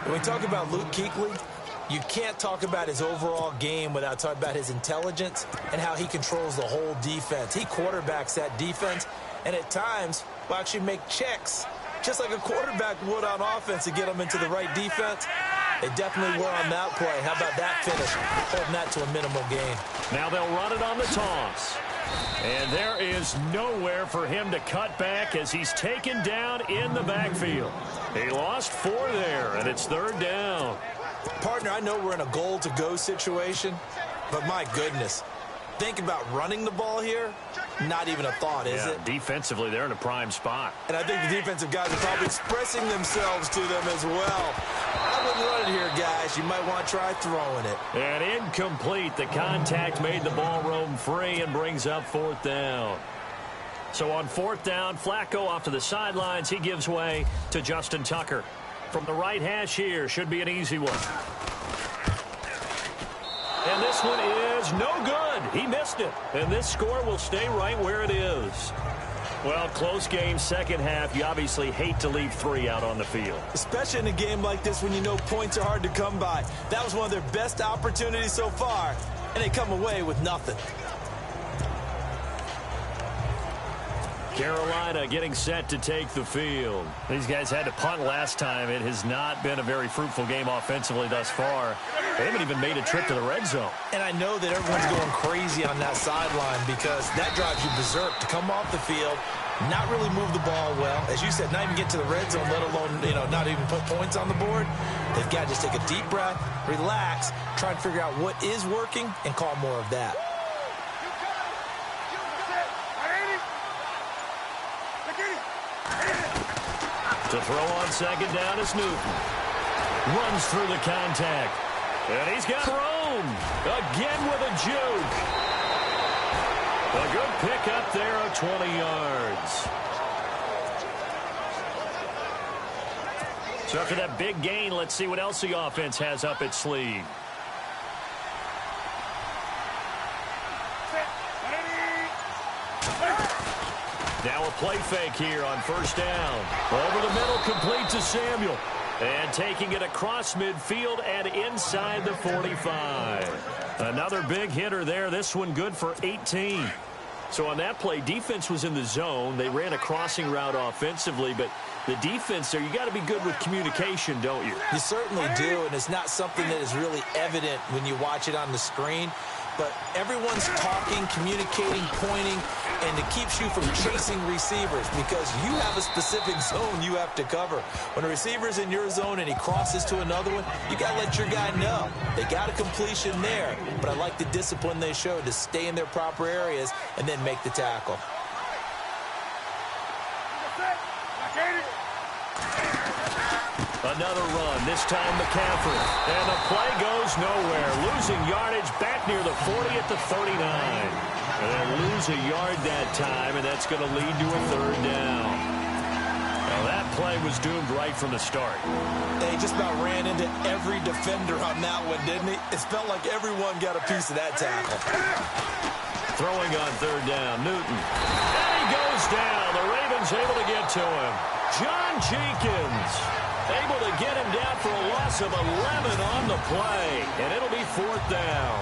When we talk about Luke Kuechly, you can't talk about his overall game without talking about his intelligence and how he controls the whole defense. He quarterbacks that defense, and at times will actually make checks, just like a quarterback would on offense to get them into the right defense. They definitely were on that play. How about that finish? Holding that to a minimal gain. Now they'll run it on the toss. And there is nowhere for him to cut back as he's taken down in the backfield. He lost 4 there, and it's third down. Partner, I know we're in a goal-to-go situation, but my goodness, think about running the ball here. Not even a thought, is it? Defensively, they're in a prime spot. And I think the defensive guys are probably expressing themselves to them as well. I wouldn't run it here, guys. You might want to try throwing it. And incomplete. The contact made the ball roam free and brings up fourth down. So on fourth down, Flacco off to the sidelines. He gives way to Justin Tucker. From the right hash here, should be an easy one. And this one is no good. He missed it. And this score will stay right where it is. Well, close game, second half. You obviously hate to leave 3 out on the field. Especially in a game like this when you know points are hard to come by. That was one of their best opportunities so far, and they come away with nothing. Carolina getting set to take the field. These guys had to punt last time. It has not been a very fruitful game offensively thus far. They haven't even made a trip to the red zone. And I know that everyone's going crazy on that sideline because that drives you berserk to come off the field, not really move the ball well. As you said, not even get to the red zone, let alone, not even put points on the board. They've got to just take a deep breath, relax, try and figure out what is working, and call more of that. To throw on second down is Newton. Runs through the contact. And he's got room. Again with a juke. A good pick up there of 20 yards. So after that big gain, let's see what else the offense has up its sleeve. Now a play fake here on first down. Over the middle, complete to Samuel. And taking it across midfield and inside the 45. Another big hitter there. This one good for 18. So on that play, defense was in the zone. They ran a crossing route offensively, but the defense there, you got to be good with communication, don't you? You certainly do, and it's not something that is really evident when you watch it on the screen. But everyone's talking, communicating, pointing, and it keeps you from chasing receivers because you have a specific zone you have to cover. When a receiver's in your zone and he crosses to another one, you got to let your guy know. They got a completion there, but I like the discipline they showed to stay in their proper areas and then make the tackle. Another run, this time McCaffrey. And the play goes nowhere. Losing yardage back near the 40 at the 39. And they lose a yard that time, and that's going to lead to a third down. Now that play was doomed right from the start. They just about ran into every defender on that one, didn't he? It felt like everyone got a piece of that tackle. Throwing on third down, Newton. And he goes down. The Ravens able to get to him. John Jenkins able to get him down for a loss of 11 on the play. And it'll be fourth down.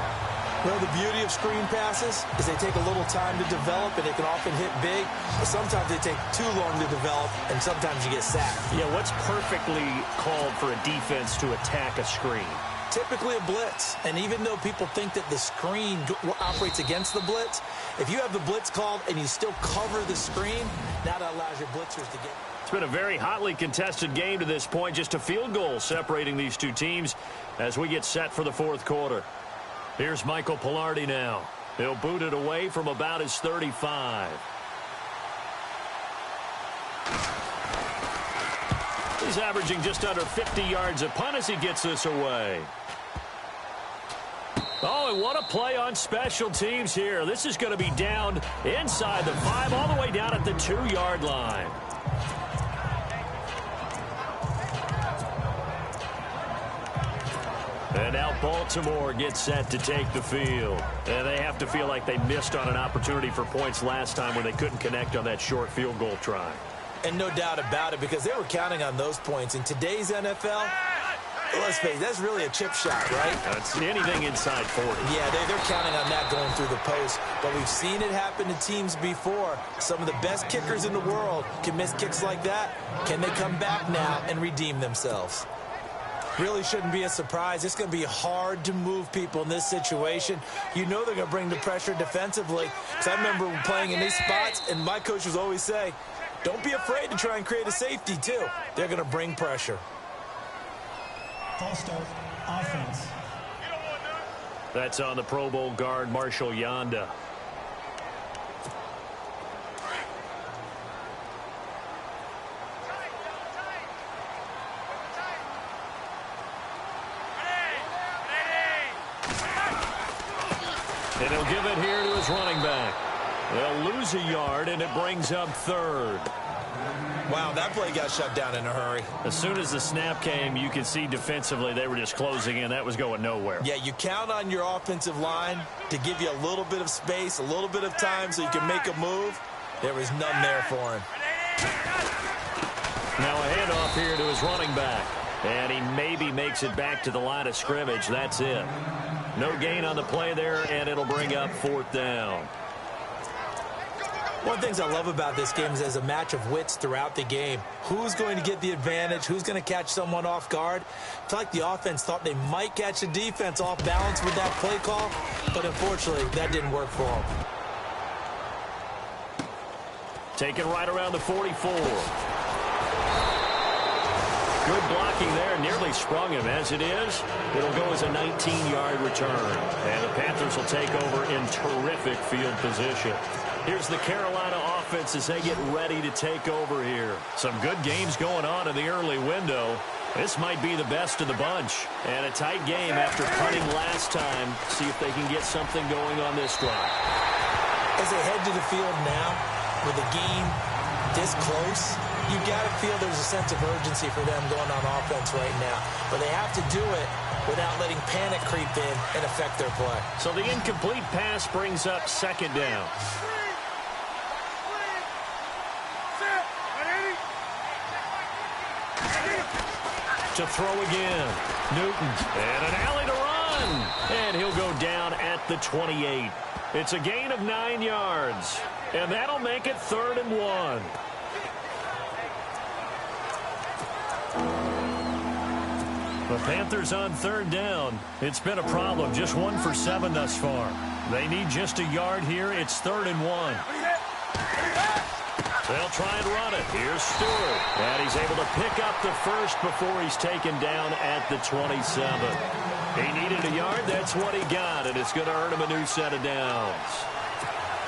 Well, the beauty of screen passes is they take a little time to develop, and they can often hit big, but sometimes they take too long to develop, and sometimes you get sacked. Yeah, what's perfectly called for a defense to attack a screen? Typically a blitz, and even though people think that the screen operates against the blitz, if you have the blitz called and you still cover the screen, now that allows your blitzers to get... It's been a very hotly contested game to this point, just a field goal separating these two teams as we get set for the fourth quarter. Here's Michael Pilardi now. He'll boot it away from about his 35. He's averaging just under 50 yards a punt as he gets this away. Oh, and what a play on special teams here. This is going to be down inside the 5, all the way down at the 2-yard line. And now Baltimore gets set to take the field. And they have to feel like they missed on an opportunity for points last time when they couldn't connect on that short field goal try. And no doubt about it, because they were counting on those points. In today's NFL, let's face it, that's really a chip shot, right? That's anything inside 40. Yeah, they're counting on that going through the post. But we've seen it happen to teams before. Some of the best kickers in the world can miss kicks like that. Can they come back now and redeem themselves? Really shouldn't be a surprise. It's going to be hard to move people in this situation. You know they're going to bring the pressure defensively. Because I remember playing in these spots, and my coach would always say, don't be afraid to try and create a safety, too. They're going to bring pressure. False start, offense. That's on the Pro Bowl guard, Marshall Yanda. And he'll give it here to his running back. They'll lose a yard, and it brings up third. Wow, that play got shut down in a hurry. As soon as the snap came, you could see defensively they were just closing in. That was going nowhere. Yeah, you count on your offensive line to give you a little bit of space, a little bit of time so you can make a move. There was none there for him. Now a handoff here to his running back. And he maybe makes it back to the line of scrimmage. That's it. No gain on the play there, and it'll bring up fourth down. One of the things I love about this game is there's a match of wits throughout the game. Who's going to get the advantage? Who's going to catch someone off guard? I feel like the offense thought they might catch the defense off balance with that play call, but unfortunately, that didn't work for them. Taken right around the 44. Good blocking there, nearly sprung him. As it is, it'll go as a 19-yard return. And the Panthers will take over in terrific field position. Here's the Carolina offense as they get ready to take over here. Some good games going on in the early window. This might be the best of the bunch. And a tight game after punting last time. See if they can get something going on this drive. As they head to the field now, with the game this close, you got to feel there's a sense of urgency for them going on offense right now. But they have to do it without letting panic creep in and affect their play. So the incomplete pass brings up second down. To throw again. Newton. And an alley to run. And he'll go down at the 28. It's a gain of 9 yards. And that'll make it 3rd and 1. The Panthers on 3rd down. It's been a problem. Just 1 for 7 thus far. They need just a yard here. It's 3rd and 1. They'll try and run it. Here's Stewart. And he's able to pick up the first before he's taken down at the 27. He needed a yard. That's what he got. And it's going to earn him a new set of downs.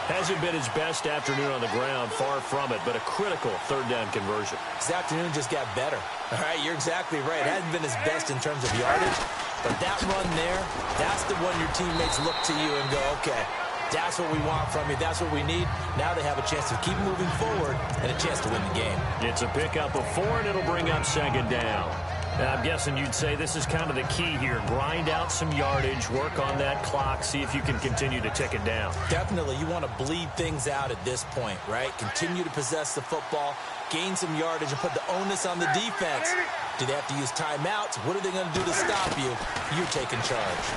Hasn't been his best afternoon on the ground, far from it, but a critical third down conversion. His afternoon just got better. All right, you're exactly right. It hasn't been his best in terms of yardage, but that run there, that's the one your teammates look to you and go, okay, that's what we want from you. That's what we need. Now they have a chance to keep moving forward and a chance to win the game. It's a pickup of 4, and it'll bring up second down. Now, I'm guessing you'd say this is kind of the key here. Grind out some yardage, work on that clock, see if you can continue to tick it down. Definitely. You want to bleed things out at this point, right? Continue to possess the football, gain some yardage, and put the onus on the defense. Do they have to use timeouts? What are they going to do to stop you? You're taking charge.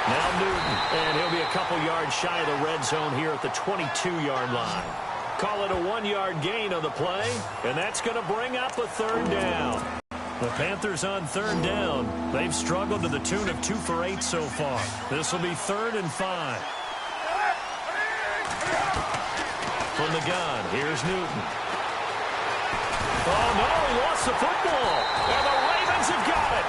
Now Newton, and he'll be a couple yards shy of the red zone here at the 22-yard line. Call it a 1-yard gain on the play, and that's going to bring up a third down. The Panthers on third down. They've struggled to the tune of 2 for 8 so far. This will be 3rd and 5. From the gun, here's Newton. Oh, no, he lost the football. And the Ravens have got it.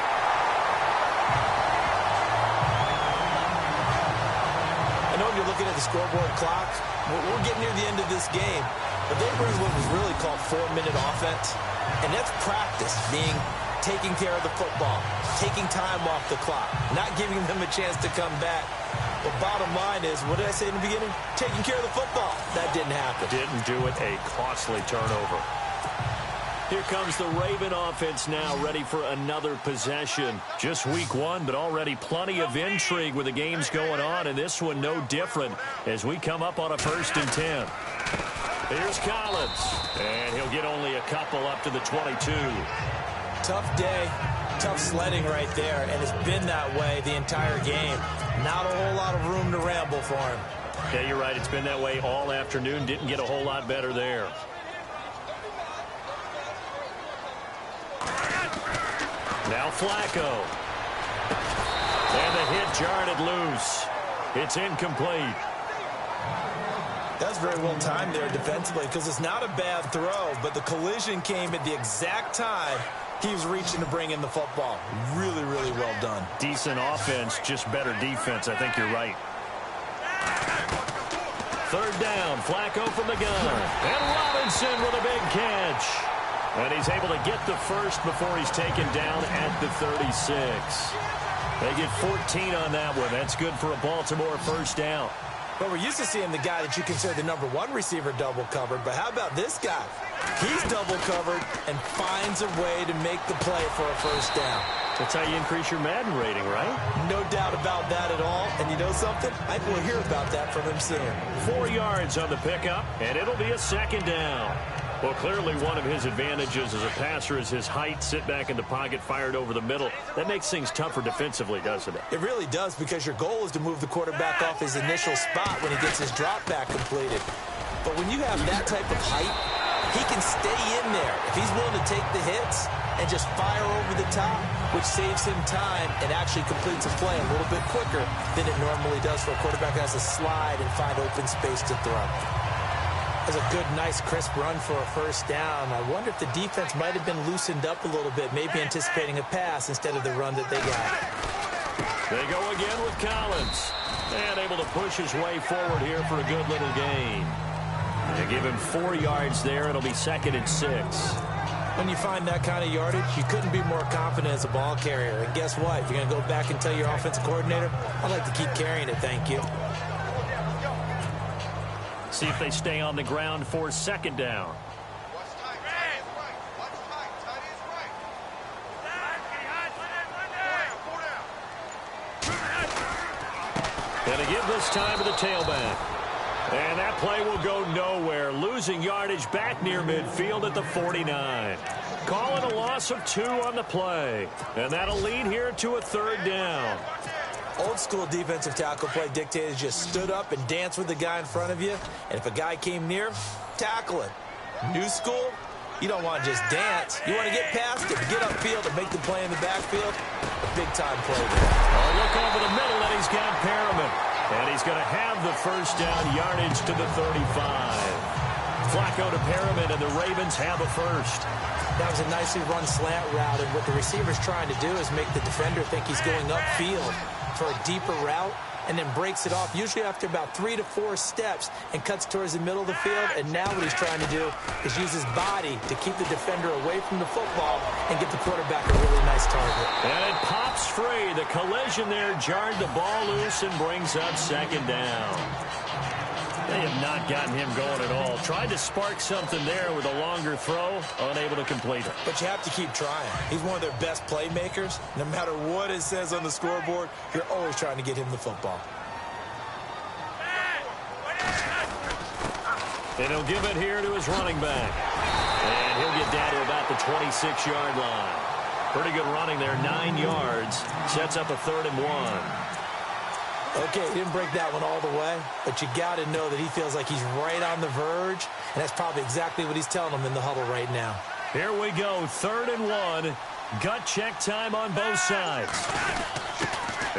I know you're looking at the scoreboard clock. We're getting near the end of this game. But they bring what was really called 4-minute offense. And that's practice, being taking care of the football, taking time off the clock, not giving them a chance to come back. But bottom line is, what did I say in the beginning? Taking care of the football. That didn't happen. Didn't do it. A costly turnover. Here comes the Raven offense now, ready for another possession. Just week 1, but already plenty of intrigue with the games going on, and this one no different as we come up on a 1st and 10. Here's Collins, and he'll get only a couple up to the 22. Tough day, tough sledding right there, and it's been that way the entire game. Not a whole lot of room to ramble for him. Yeah, you're right. It's been that way all afternoon. Didn't get a whole lot better there. Now Flacco. And the hit jarred it loose. It's incomplete. That's very well timed there defensively because it's not a bad throw, but the collision came at the exact time he was reaching to bring in the football. Really, really well done. Decent offense, just better defense. I think you're right. 3rd down, Flacco from the gun. And Robinson with a big catch. And he's able to get the first before he's taken down at the 36. They get 14 on that one. That's good for a Baltimore 1st down. But we're used to seeing the guy that you consider the #1 receiver double covered. But how about this guy? He's double covered and finds a way to make the play for a 1st down. That's how you increase your Madden rating, right? No doubt about that at all. And you know something? I think we'll hear about that from him soon. 4 yards on the pickup, and it'll be a 2nd down. Well, clearly one of his advantages as a passer is his height, sit back in the pocket, fired over the middle. That makes things tougher defensively, doesn't it? It really does, because your goal is to move the quarterback off his initial spot when he gets his drop back completed. But when you have that type of height, he can stay in there if he's willing to take the hits and just fire over the top, which saves him time and actually completes a play a little bit quicker than it normally does for a quarterback that has to slide and find open space to throw. That's a good, nice, crisp run for a 1st down. I wonder if the defense might have been loosened up a little bit, maybe anticipating a pass instead of the run that they got. They go again with Collins. And able to push his way forward here for a good little gain. They give him 4 yards there. It'll be 2nd and 6. When you find that kind of yardage, you couldn't be more confident as a ball carrier. And guess what? If you're going to go back and tell your offensive coordinator, I'd like to keep carrying it, thank you. See if they stay on the ground for 2nd down. Watch tight. Tight is right. Watch tight. Tight is right. And to give this time to the tailback. And that play will go nowhere. Losing yardage back near midfield at the 49. Call it a loss of 2 on the play. And that'll lead here to a 3rd down. Old school defensive tackle play dictated just stood up and danced with the guy in front of you. And if a guy came near, tackle it. New school, you don't want to just dance. You want to get past it, get upfield, and make the play in the backfield. A big-time play there. Oh, look over the middle, and he's got Perriman. And he's going to have the 1st down, yardage to the 35. Flacco to Perriman, and the Ravens have a 1st. That was a nicely run slant route, and what the receiver's trying to do is make the defender think he's going upfield for a deeper route, and then breaks it off, usually after about 3 to 4 steps, and cuts towards the middle of the field. And now what he's trying to do is use his body to keep the defender away from the football and get the quarterback a really nice target. And it pops free. The collision there jarred the ball loose and brings up second down. They have not gotten him going at all. Tried to spark something there with a longer throw, unable to complete it. But you have to keep trying. He's one of their best playmakers. No matter what it says on the scoreboard, you're always trying to get him the football. And he'll give it here to his running back. And he'll get down to about the 26-yard line. Pretty good running there, 9 yards. Sets up a 3rd and 1. Okay, he didn't break that one all the way, but you got to know that he feels like he's right on the verge, and that's probably exactly what he's telling them in the huddle right now. Here we go, 3rd and 1. Gut check time on both sides.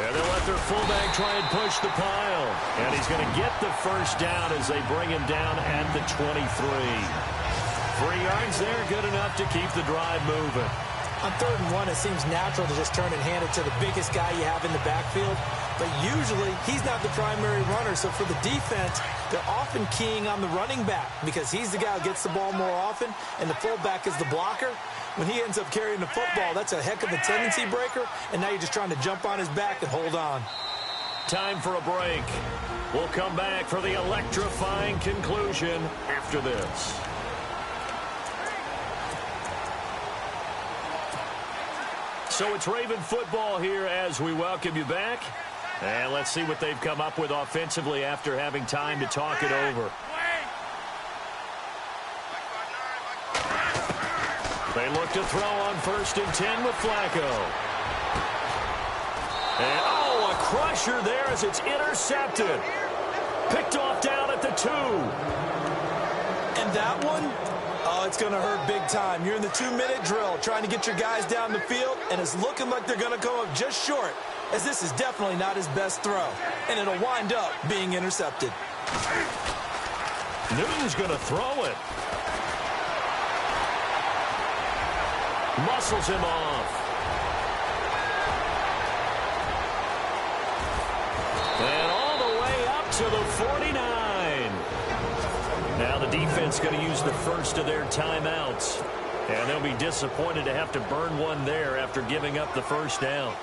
And they'll let their fullback try and push the pile. And he's going to get the first down as they bring him down at the 23. 3 yards there, good enough to keep the drive moving. On 3rd and 1, it seems natural to just turn and hand it to the biggest guy you have in the backfield. But usually, he's not the primary runner. So for the defense, they're often keying on the running back because he's the guy who gets the ball more often, and the fullback is the blocker. When he ends up carrying the football, that's a heck of a tendency breaker, and now you're just trying to jump on his back and hold on. Time for a break. We'll come back for the electrifying conclusion after this. So it's Raven football here as we welcome you back. And let's see what they've come up with offensively after having time to talk it over. They look to throw on 1st and 10 with Flacco. And, oh, a crusher there as it's intercepted. Picked off down at the 2. And that one? Oh, it's going to hurt big time. You're in the 2-minute drill trying to get your guys down the field, and it's looking like they're going to go up just short, as this is definitely not his best throw, and it'll wind up being intercepted. Newton's going to throw it. Muscles him off. And all the way up to the 49. Now the defense going to use the first of their timeouts. And they'll be disappointed to have to burn one there after giving up the first down.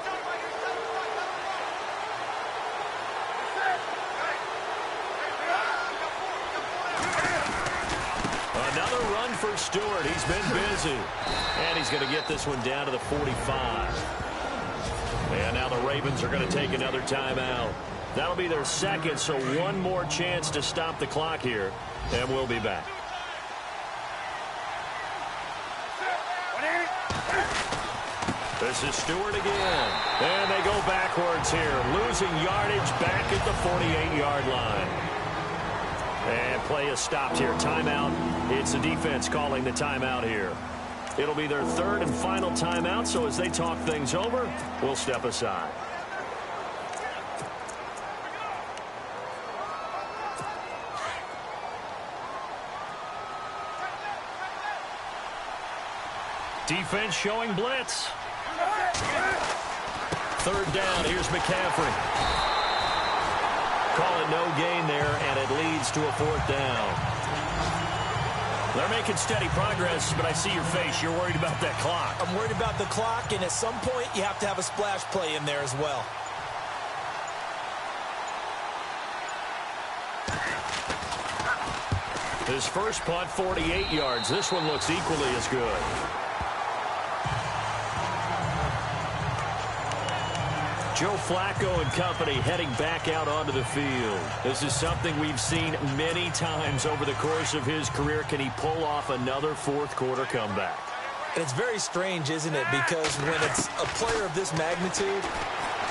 Another run for Stewart. He's been busy. And he's going to get this one down to the 45. And now the Ravens are going to take another timeout. That'll be their second, so one more chance to stop the clock here. And we'll be back. This is Stewart again. And they go backwards here. Losing yardage back at the 48-yard line. And play is stopped here. Timeout. It's the defense calling the timeout here. It'll be their 3rd and final timeout, so as they talk things over, we'll step aside. Defense showing blitz. 3rd down. Here's McCaffrey. Call it no gain there, and it leads to a 4th down. They're making steady progress, but I see your face. You're worried about that clock. I'm worried about the clock, and at some point, you have to have a splash play in there as well. His first punt, 48 yards. This one looks equally as good. Joe Flacco and company heading back out onto the field. This is something we've seen many times over the course of his career. Can he pull off another 4th quarter comeback? And it's very strange, isn't it? Because when it's a player of this magnitude,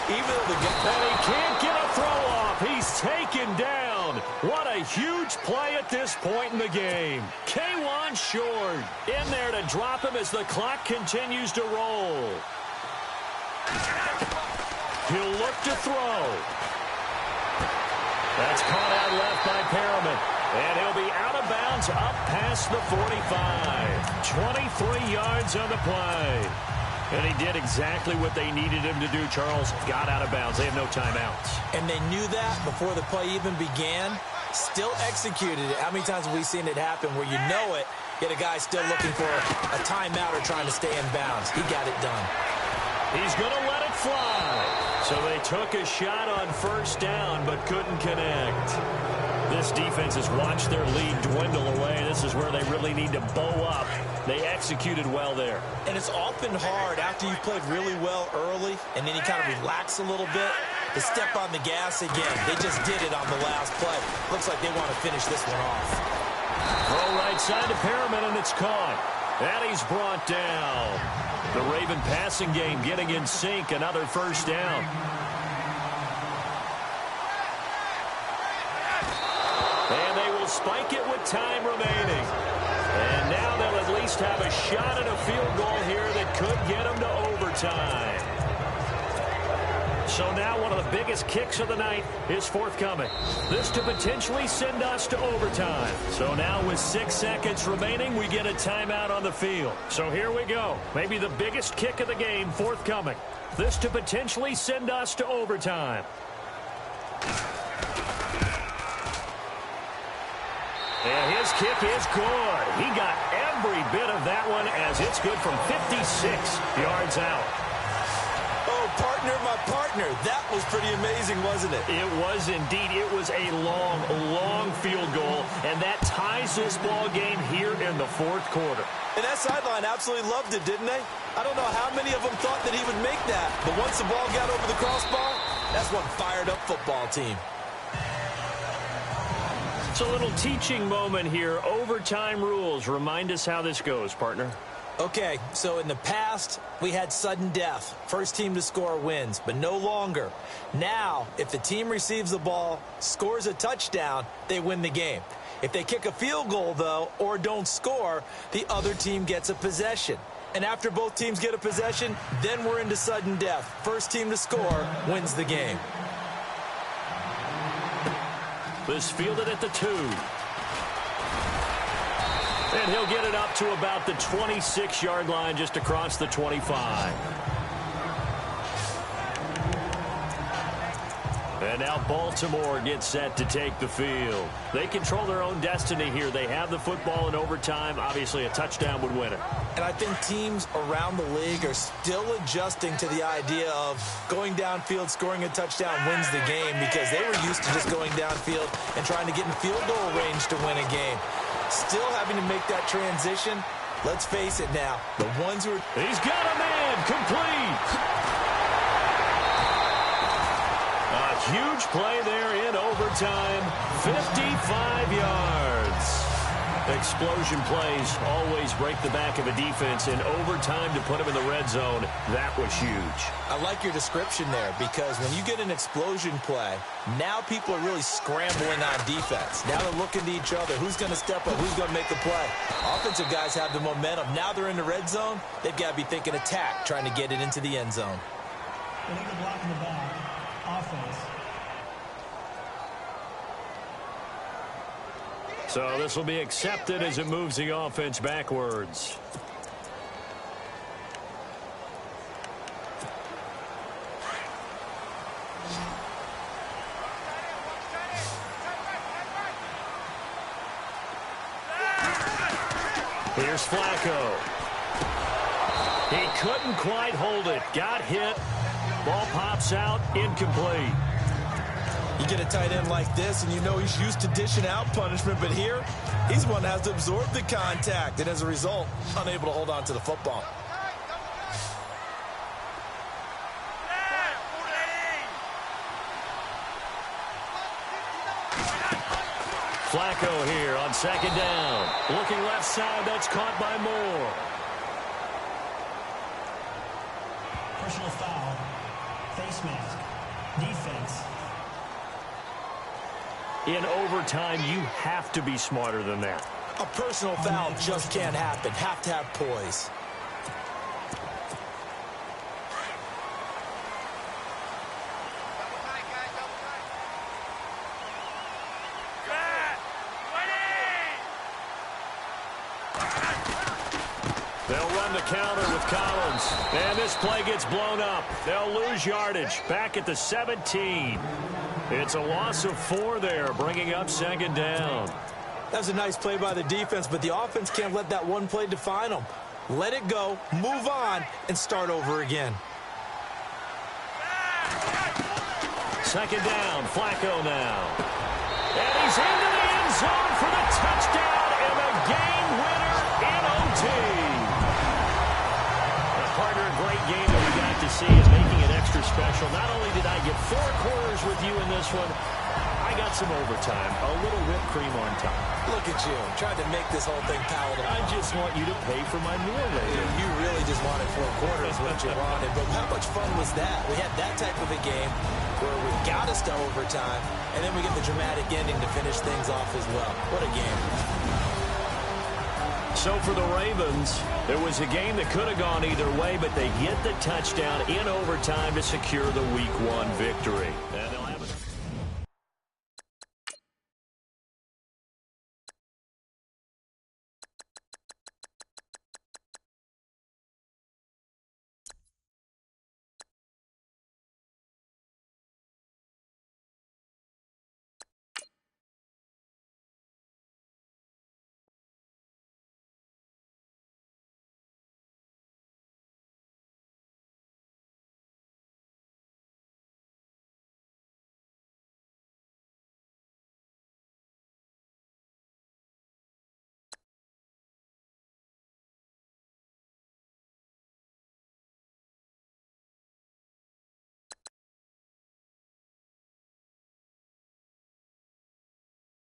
even though the guy... And he can't get a throw off. He's taken down. What a huge play at this point in the game. K'Wan Short in there to drop him as the clock continues to roll. He'll look to throw. That's caught out left by Perriman. And he'll be out of bounds up past the 45. 23 yards on the play. And he did exactly what they needed him to do, Charles. Got out of bounds. They have no timeouts. And they knew that before the play even began. Still executed it. How many times have we seen it happen where you know it, yet a guy's still looking for a timeout or trying to stay in bounds? He got it done. He's going to let it fly. So they took a shot on first down but couldn't connect. This defense has watched their lead dwindle away. This is where they really need to bow up. They executed well there. And it's often hard after you've played really well early and then you kind of relax a little bit to step on the gas again. They just did it on the last play. Looks like they want to finish this one off. Throw right side to Perriman, and it's caught. And he's brought down. The Raven passing game getting in sync. Another first down. And they will spike it with time remaining. And now they'll at least have a shot at a field goal here that could get them to overtime. So now one of the biggest kicks of the night is forthcoming. This to potentially send us to overtime. So now with 6 seconds remaining, we get a timeout on the field. So here we go. Maybe the biggest kick of the game forthcoming. This to potentially send us to overtime. And his kick is good. He got every bit of that one as it's good from 56 yards out. Oh, partner, my partner. That was pretty amazing, wasn't it? It was indeed. It was a long, long field goal, and that ties this ball game here in the fourth quarter. And that sideline absolutely loved it, didn't they? I don't know how many of them thought that he would make that, but once the ball got over the crossbar, that's one fired-up football team. It's a little teaching moment here. Overtime rules. Remind us how this goes, partner. Okay, so in the past, we had sudden death. First team to score wins, but no longer. Now, if the team receives the ball, scores a touchdown, they win the game. If they kick a field goal, though, or don't score, the other team gets a possession. And after both teams get a possession, then we're into sudden death. First team to score wins the game. This fielded at the 2. And he'll get it up to about the 26-yard line, just across the 25. And now Baltimore gets set to take the field. They control their own destiny here. They have the football in overtime. Obviously, a touchdown would win it. And I think teams around the league are still adjusting to the idea of going downfield, scoring a touchdown wins the game, because they were used to just going downfield and trying to get in field goal range to win a game. Still having to make that transition. Let's face it now. The ones who are... He's got a man. Complete. A huge play there in overtime. 55 yards. Explosion plays always break the back of a defense. In overtime to put them in the red zone, that was huge. I like your description there, because when you get an explosion play, now people are really scrambling on defense. Now they're looking to each other. Who's going to step up? Who's going to make the play? Offensive guys have the momentum. Now they're in the red zone. They've got to be thinking attack, trying to get it into the end zone. Illegal block in the back. Offense. So this will be accepted as it moves the offense backwards. Here's Flacco. He couldn't quite hold it. Got hit. Ball pops out. Incomplete. You get a tight end like this, and you know he's used to dishing out punishment, but here, he's one that has to absorb the contact, and as a result, unable to hold on to the football. Flacco here on second down. Looking left side, that's caught by Moore. Personal foul. Face mask. Defense. In overtime, you have to be smarter than that. A personal foul just can't happen. Have to have poise. They'll run the counter with Collins. And this play gets blown up. They'll lose yardage. Back at the 17. It's a loss of 4 there, bringing up second down. That's a nice play by the defense, but the offense can't let that one play define them. Let it go, move on, and start over again. Second down, Flacco now. And he's into the end zone for the touchdown and the game winner in OT. Partner, a great game that we got to see is making it extra special. Not only did I get 4 quarters with you in this one, I got some overtime, a little whipped cream on top. Look at you, trying to make this whole thing palatable. I just want you to pay for my meal later. You really just wanted 4 quarters, what you wanted. But how much fun was that? We had that type of a game where we got us to overtime, and then we get the dramatic ending to finish things off as well. What a game. So for the Ravens, it was a game that could have gone either way, but they get the touchdown in overtime to secure the Week 1 victory. And